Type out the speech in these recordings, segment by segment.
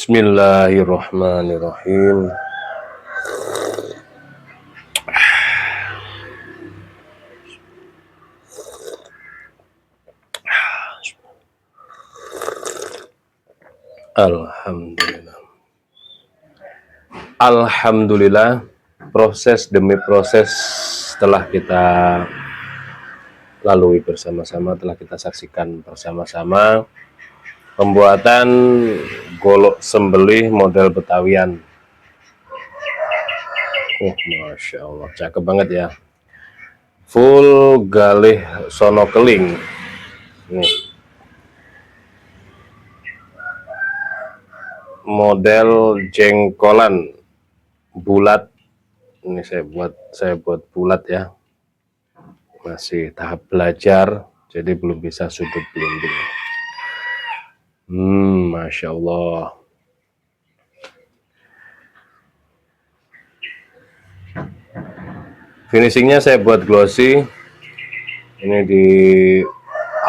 Bismillahirrahmanirrahim. Alhamdulillah. Alhamdulillah, proses demi proses telah kita lalui bersama-sama, telah kita saksikan bersama-sama pembuatan golok sembelih model Betawian. Masya Allah, cakep banget ya. Full galih sono keling. Nih. Model jengkolan bulat. Ini saya buat bulat ya. Masih tahap belajar, jadi belum bisa sudut belimbing. Masya Allah. Finishingnya saya buat glossy. Ini di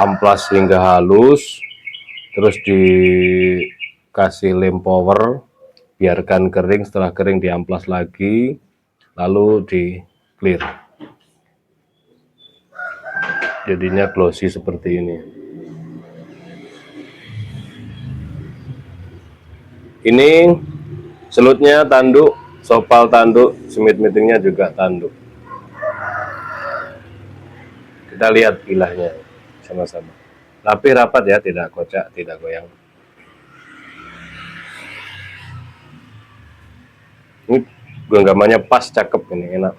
amplas hingga halus, terus dikasih lem power, biarkan kering. Setelah kering di amplas lagi, lalu di clear. Jadinya glossy seperti ini. Ini selutnya tanduk, sopal tanduk, semit mitingnya juga tanduk. Kita lihat bilahnya sama-sama. Rapi rapat ya, tidak kocak, tidak goyang. Ini genggamannya pas, cakep ini, enak.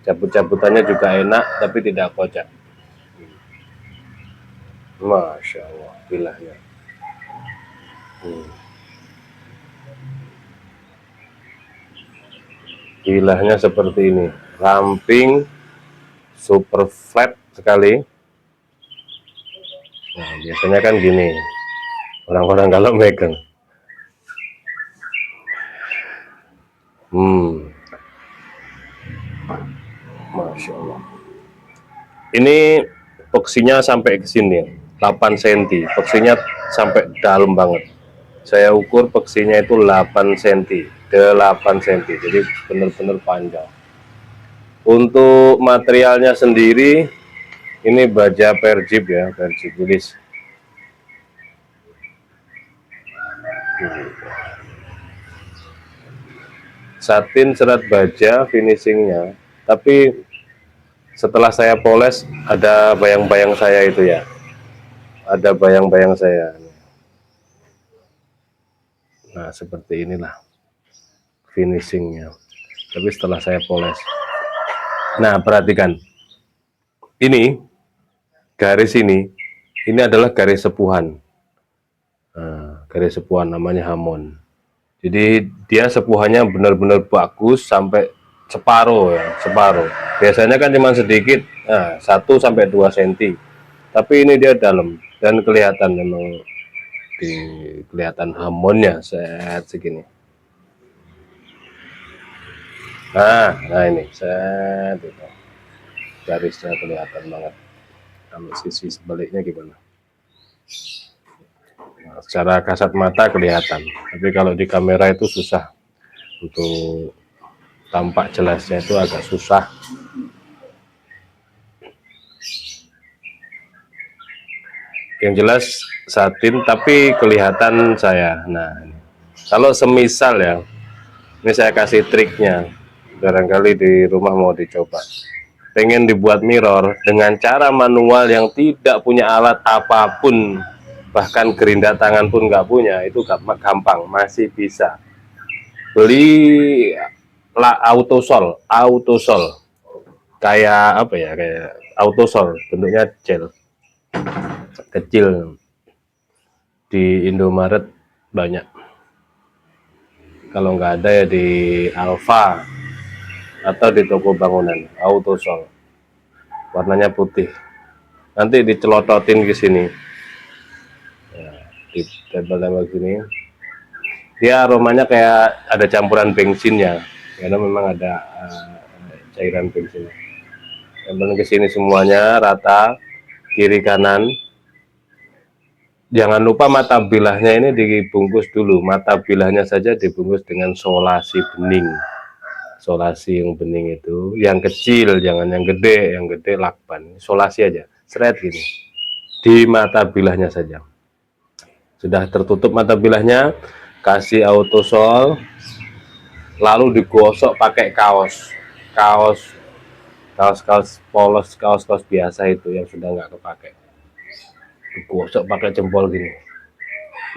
Cabut-cabutannya juga enak, tapi tidak kocak. Masya Allah, bilahnya. Bilahnya seperti ini, ramping, super flat sekali. Nah, biasanya kan gini, orang-orang kalau megang. Masya Allah. Ini epoksinya sampai ke sini, 8 cm. Epoksinya sampai dalam banget. Saya ukur epoksinya itu 8 cm, 8 cm. Jadi benar-benar panjang. Untuk materialnya sendiri, ini baja Perjib ya, Perjib Wilis. Satin serat baja finishingnya, tapi setelah saya poles ada bayang-bayang saya itu ya, ada bayang-bayang saya. Nah seperti inilah finishingnya, tapi setelah saya poles. Nah perhatikan, ini garis ini adalah garis sepuhan. Nah, garis sepuhan namanya hamon. Jadi dia sepuhannya benar-benar bagus sampai separuh ya, separuh. Biasanya kan cuma sedikit, nah, 1 sampai 2 cm. Tapi ini dia dalam dan kelihatan memang kelihatan hamonnya set segini. Nah ini set itu. Garisnya kelihatan banget. Kalau sisi sebaliknya gimana? Nah, secara kasat mata kelihatan, tapi kalau di kamera itu susah untuk tampak jelasnya, itu agak susah. Yang jelas satin tapi kelihatan saya. Nah kalau semisal ya, ini saya kasih triknya, barangkali di rumah mau dicoba, pengen dibuat mirror dengan cara manual yang tidak punya alat apapun, bahkan gerinda tangan pun nggak punya, itu gampang, masih bisa. Beli autosol kayak apa ya, kayak autosol bentuknya gel kecil, di Indomaret banyak, kalau nggak ada ya di Alfa atau di toko bangunan. Autosol warnanya putih, nanti dicelototin ke sini ya, ditempel-tempel gini, dia aromanya kayak ada campuran bensinnya, karena memang ada cairan bensin. Tempelin ke sini semuanya rata, kiri kanan. Jangan lupa mata bilahnya ini dibungkus dulu, mata bilahnya saja dibungkus dengan solasi bening. Solasi yang bening itu, yang kecil, jangan yang gede lakban. Solasi aja, seret gini, di mata bilahnya saja. Sudah tertutup mata bilahnya, kasih autosol, lalu digosok pakai kaos polos, kaos biasa itu yang sudah nggak kepakai, digosok pakai jempol gini.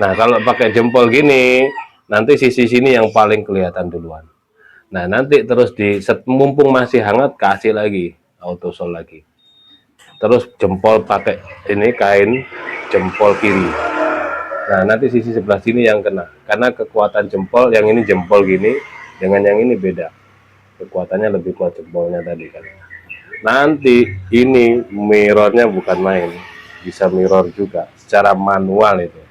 Nah kalau pakai jempol gini, nanti sisi sini yang paling kelihatan duluan. Nah nanti terus mumpung masih hangat, kasih lagi autosol lagi, terus jempol pakai ini kain jempol kiri. Nah nanti sisi sebelah sini yang kena, karena kekuatan jempol yang ini jempol gini dengan yang ini beda, kekuatannya lebih kuat jempolnya tadi kan. Nanti ini mirrornya bukan main, bisa mirror juga secara manual itu.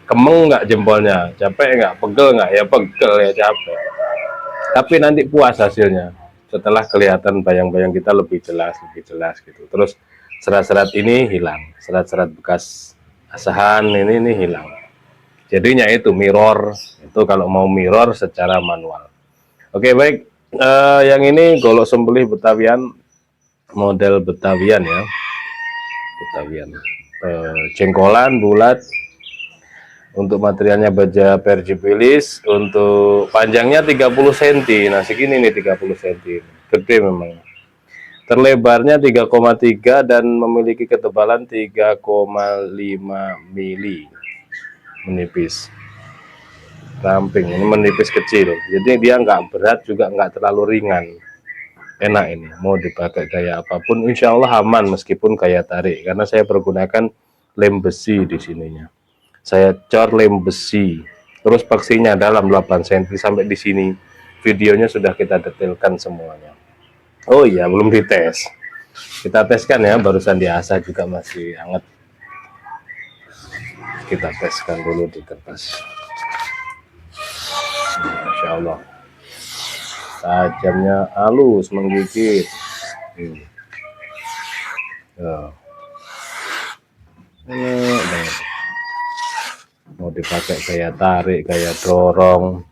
Kemeng nggak jempolnya, capek nggak, pegel nggak, ya pegel ya capek, tapi nanti puas hasilnya setelah kelihatan bayang-bayang kita lebih jelas gitu. Terus serat-serat ini hilang, serat-serat bekas asahan ini hilang, jadinya itu mirror. Itu kalau mau mirror secara manual. Oke baik, yang ini golok sembelih Betawian, model Betawian ya, Betawian, jengkolan bulat. Untuk materialnya baja perjipilis, untuk panjangnya 30 cm. Nah segini nih 30 cm, gede memang. Terlebarnya 3,3 dan memiliki ketebalan 3,5 mili, menipis, ramping, ini menipis kecil, jadi dia nggak berat juga nggak terlalu ringan, enak ini mau dipakai gaya apapun, insya Allah aman meskipun gaya tarik, karena saya pergunakan lem besi di sininya. Saya cor lem besi, terus paksinya dalam 8 cm sampai di sini. Videonya sudah kita detailkan semuanya. Oh iya, belum dites. Kita teskan ya, barusan diasah juga masih hangat. Kita teskan dulu di kertas. Masya Allah, tajamnya halus menggigit. Enak banget. Mau dipakai gaya tarik, gaya dorong,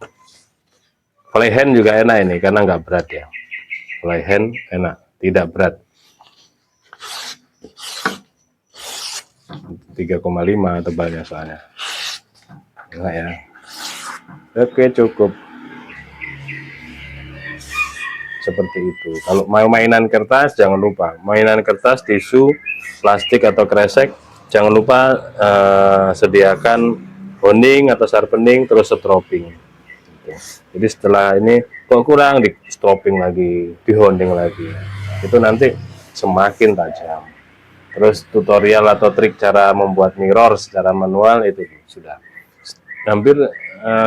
flyhand juga enak ini karena nggak berat ya. Flyhand enak, tidak berat. 3,5 tebalnya soalnya, enak ya. Oke, cukup seperti itu. Kalau mau mainan kertas, jangan lupa mainan kertas, tisu, plastik atau kresek, jangan lupa sediakan bonding atau sharpening, terus stropping. Jadi setelah ini kok kurang, di stropping lagi, di bonding lagi, itu nanti semakin tajam. Terus tutorial atau trik cara membuat mirror secara manual itu sudah hampir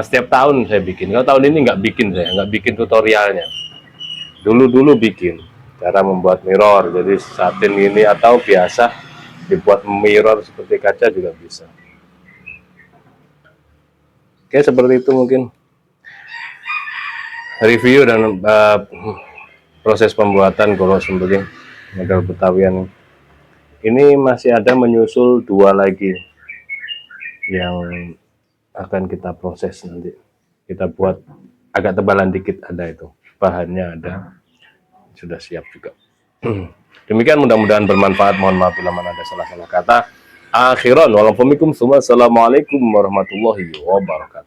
setiap tahun saya bikin. Kalau tahun ini nggak bikin, saya nggak bikin tutorialnya. Dulu bikin cara membuat mirror, jadi satin ini atau biasa dibuat mirror seperti kaca juga bisa. Oke, seperti itu mungkin review dan proses pembuatan golok sembelih model Betawian. Ini masih ada menyusul 2 lagi yang akan kita proses nanti. Kita buat agak tebalan dikit, ada itu. Bahannya ada. Sudah siap juga. Demikian, mudah-mudahan bermanfaat. Mohon maaf bila mana ada salah-salah kata. Akhiran, wassalamualaikum warahmatullahi wabarakatuh.